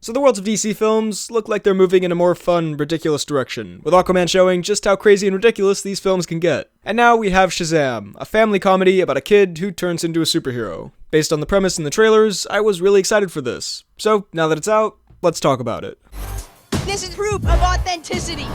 So the worlds of DC films look like they're moving in a more fun, ridiculous direction, with Aquaman showing just how crazy and ridiculous these films can get. And now we have Shazam, a family comedy about a kid who turns into a superhero. Based on the premise in the trailers, I was really excited for this. So now that it's out, let's talk about it. This is proof of authenticity!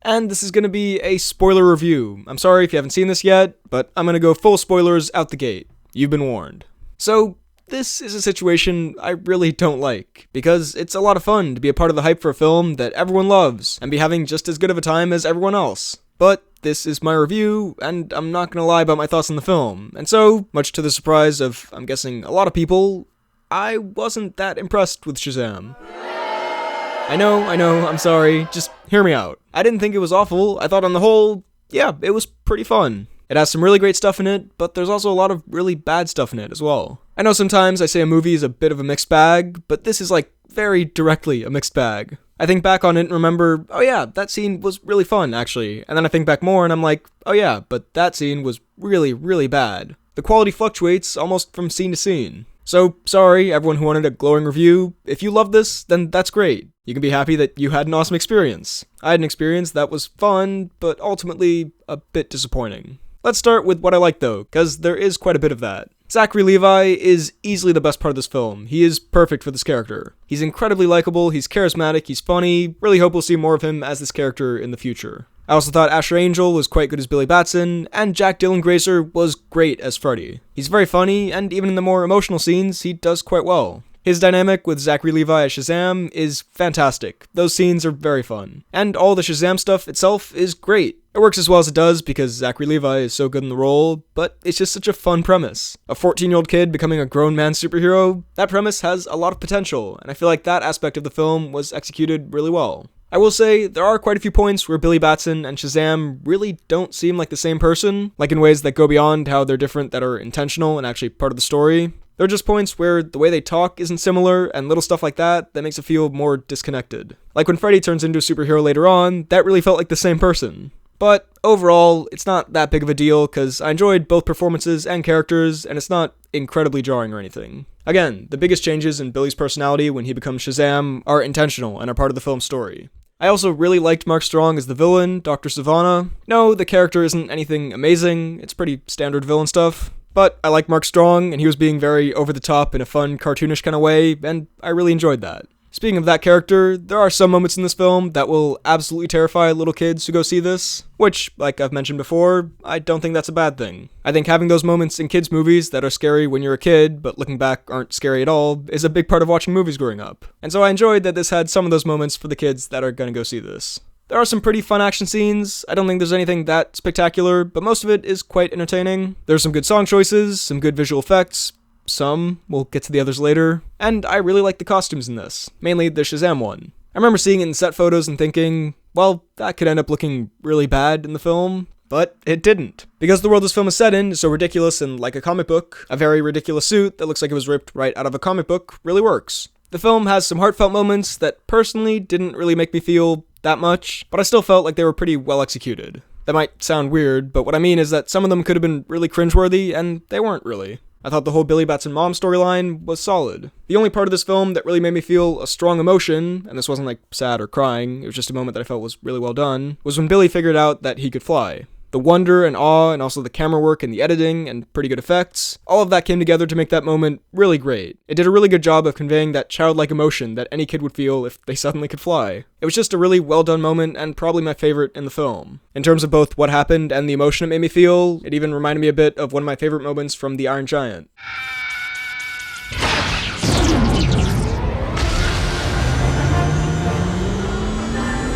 And this is going to be a spoiler review. I'm sorry if you haven't seen this yet, but I'm going to go full spoilers out the gate. You've been warned. So, this is a situation I really don't like, because it's a lot of fun to be a part of the hype for a film that everyone loves, and be having just as good of a time as everyone else. But this is my review, and I'm not gonna lie about my thoughts on the film, and so, much to the surprise of, I'm guessing, a lot of people, I wasn't that impressed with Shazam. I know, I'm sorry, just hear me out. I didn't think it was awful. I thought on the whole, yeah, it was pretty fun. It has some really great stuff in it, but there's also a lot of really bad stuff in it as well. I know sometimes I say a movie is a bit of a mixed bag, but this is like very directly a mixed bag. I think back on it and remember, oh yeah, that scene was really fun actually, and then I think back more and I'm like, oh yeah, but that scene was really, really bad. The quality fluctuates almost from scene to scene. So, sorry, everyone who wanted a glowing review. If you love this, then that's great. You can be happy that you had an awesome experience. I had an experience that was fun, but ultimately a bit disappointing. Let's start with what I like though, because there is quite a bit of that. Zachary Levi is easily the best part of this film. He is perfect for this character. He's incredibly likable, he's charismatic, he's funny. Really hope we'll see more of him as this character in the future. I also thought Asher Angel was quite good as Billy Batson, and Jack Dylan Grazer was great as Freddy. He's very funny, and even in the more emotional scenes, he does quite well. His dynamic with Zachary Levi as Shazam is fantastic. Those scenes are very fun. And all the Shazam stuff itself is great. It works as well as it does because Zachary Levi is so good in the role, but it's just such a fun premise. A 14-year-old kid becoming a grown man superhero, that premise has a lot of potential, and I feel like that aspect of the film was executed really well. I will say, there are quite a few points where Billy Batson and Shazam really don't seem like the same person, like in ways that go beyond how they're different that are intentional and actually part of the story. There are just points where the way they talk isn't similar, and little stuff like that makes it feel more disconnected. Like when Freddy turns into a superhero later on, that really felt like the same person. But overall, it's not that big of a deal, because I enjoyed both performances and characters, and it's not incredibly jarring or anything. Again, the biggest changes in Billy's personality when he becomes Shazam are intentional and are part of the film's story. I also really liked Mark Strong as the villain, Dr. Sivana. No, the character isn't anything amazing, it's pretty standard villain stuff. But I like Mark Strong, and he was being very over-the-top in a fun, cartoonish kind of way, and I really enjoyed that. Speaking of that character, there are some moments in this film that will absolutely terrify little kids who go see this, which, like I've mentioned before, I don't think that's a bad thing. I think having those moments in kids' movies that are scary when you're a kid, but looking back aren't scary at all, is a big part of watching movies growing up. And so I enjoyed that this had some of those moments for the kids that are gonna go see this. There are some pretty fun action scenes. I don't think there's anything that spectacular, but most of it is quite entertaining. There's some good song choices, some good visual effects. Some, we'll get to the others later, and I really like the costumes in this, mainly the Shazam one. I remember seeing it in set photos and thinking, well, that could end up looking really bad in the film, but it didn't. Because the world this film is set in is so ridiculous and like a comic book, a very ridiculous suit that looks like it was ripped right out of a comic book really works. The film has some heartfelt moments that personally didn't really make me feel that much, but I still felt like they were pretty well executed. That might sound weird, but what I mean is that some of them could have been really cringeworthy, and they weren't really. I thought the whole Billy Batson mom storyline was solid. The only part of this film that really made me feel a strong emotion, and this wasn't like sad or crying, it was just a moment that I felt was really well done, was when Billy figured out that he could fly. The wonder and awe, and also the camera work and the editing and pretty good effects, all of that came together to make that moment really great. It did a really good job of conveying that childlike emotion that any kid would feel if they suddenly could fly. It was just a really well done moment and probably my favorite in the film. In terms of both what happened and the emotion it made me feel, it even reminded me a bit of one of my favorite moments from The Iron Giant.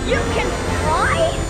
You can fly?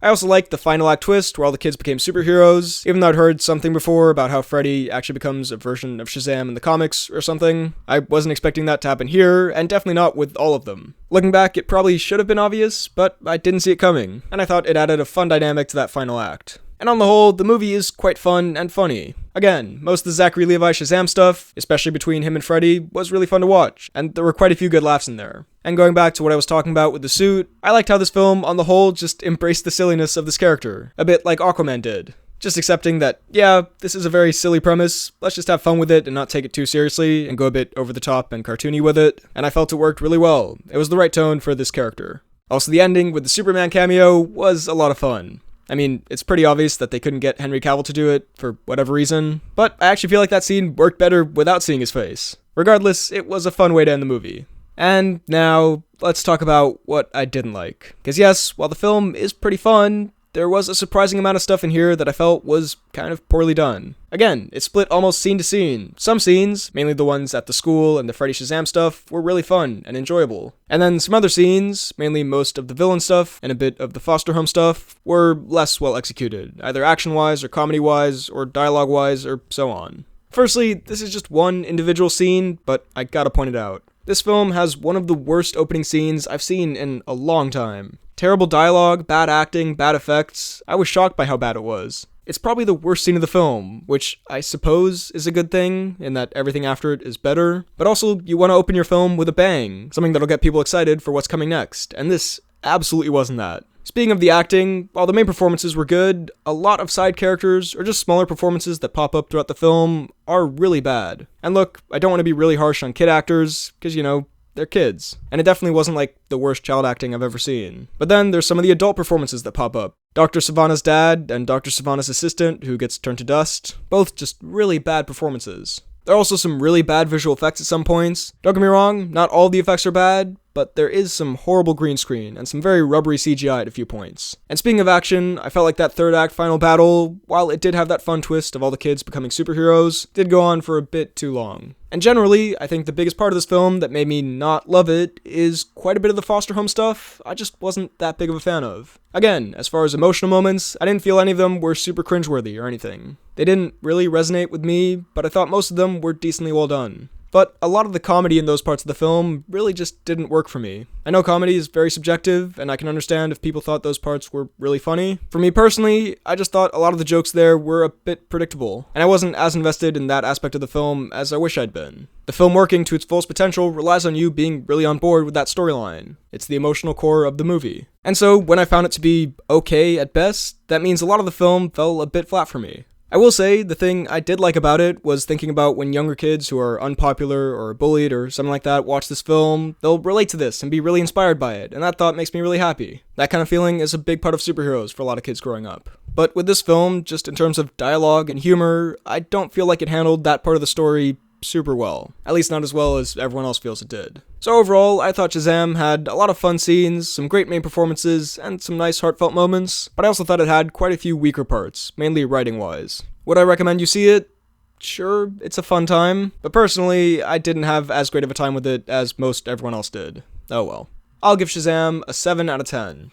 I also liked the final act twist where all the kids became superheroes, even though I'd heard something before about how Freddy actually becomes a version of Shazam in the comics or something. I wasn't expecting that to happen here, and definitely not with all of them. Looking back, it probably should have been obvious, but I didn't see it coming, and I thought it added a fun dynamic to that final act. And on the whole, the movie is quite fun and funny. Again, most of the Zachary Levi Shazam stuff, especially between him and Freddy, was really fun to watch, and there were quite a few good laughs in there. And going back to what I was talking about with the suit, I liked how this film, on the whole, just embraced the silliness of this character, a bit like Aquaman did. Just accepting that, yeah, this is a very silly premise, let's just have fun with it and not take it too seriously and go a bit over the top and cartoony with it, and I felt it worked really well. It was the right tone for this character. Also, the ending with the Superman cameo was a lot of fun. I mean, it's pretty obvious that they couldn't get Henry Cavill to do it for whatever reason, but I actually feel like that scene worked better without seeing his face. Regardless, it was a fun way to end the movie. And now, let's talk about what I didn't like. Because yes, while the film is pretty fun, there was a surprising amount of stuff in here that I felt was kind of poorly done. Again, it split almost scene to scene. Some scenes, mainly the ones at the school and the Freddy Shazam stuff, were really fun and enjoyable. And then some other scenes, mainly most of the villain stuff and a bit of the foster home stuff, were less well executed, either action-wise or comedy-wise or dialogue-wise or so on. Firstly, this is just one individual scene, but I gotta point it out. This film has one of the worst opening scenes I've seen in a long time. Terrible dialogue, bad acting, bad effects. I was shocked by how bad it was. It's probably the worst scene of the film, which I suppose is a good thing, in that everything after it is better. But also, you want to open your film with a bang, something that'll get people excited for what's coming next, and this absolutely wasn't that. Speaking of the acting, while the main performances were good, a lot of side characters, or just smaller performances that pop up throughout the film, are really bad. And look, I don't want to be really harsh on kid actors, because, you know, they're kids. And it definitely wasn't like the worst child acting I've ever seen. But then there's some of the adult performances that pop up. Dr. Savannah's dad and Dr. Savannah's assistant, who gets turned to dust, both just really bad performances. There are also some really bad visual effects at some points. Don't get me wrong, not all the effects are bad, but there is some horrible green screen and some very rubbery CGI at a few points. And speaking of action, I felt like that third act final battle, while it did have that fun twist of all the kids becoming superheroes, did go on for a bit too long. And generally, I think the biggest part of this film that made me not love it is quite a bit of the foster home stuff I just wasn't that big of a fan of. Again, as far as emotional moments, I didn't feel any of them were super cringeworthy or anything. They didn't really resonate with me, but I thought most of them were decently well done. But a lot of the comedy in those parts of the film really just didn't work for me. I know comedy is very subjective, and I can understand if people thought those parts were really funny. For me personally, I just thought a lot of the jokes there were a bit predictable, and I wasn't as invested in that aspect of the film as I wish I'd been. The film working to its fullest potential relies on you being really on board with that storyline. It's the emotional core of the movie. And so, when I found it to be okay at best, that means a lot of the film fell a bit flat for me. I will say, the thing I did like about it was thinking about when younger kids who are unpopular or bullied or something like that watch this film, they'll relate to this and be really inspired by it, and that thought makes me really happy. That kind of feeling is a big part of superheroes for a lot of kids growing up. But with this film, just in terms of dialogue and humor, I don't feel like it handled that part of the story super well. At least not as well as everyone else feels it did. So overall, I thought Shazam had a lot of fun scenes, some great main performances, and some nice heartfelt moments, but I also thought it had quite a few weaker parts, mainly writing-wise. Would I recommend you see it? Sure, it's a fun time, but personally, I didn't have as great of a time with it as most everyone else did. Oh well. I'll give Shazam a 7 out of 10.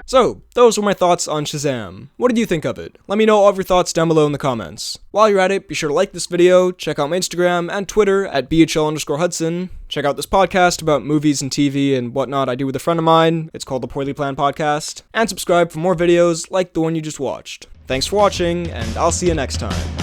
So, those were my thoughts on Shazam. What did you think of it? Let me know all of your thoughts down below in the comments. While you're at it, be sure to like this video, check out my Instagram and Twitter at BHL_Hudson, check out this podcast about movies and TV and whatnot I do with a friend of mine, it's called the Poorly Planned Podcast, and subscribe for more videos like the one you just watched. Thanks for watching, and I'll see you next time.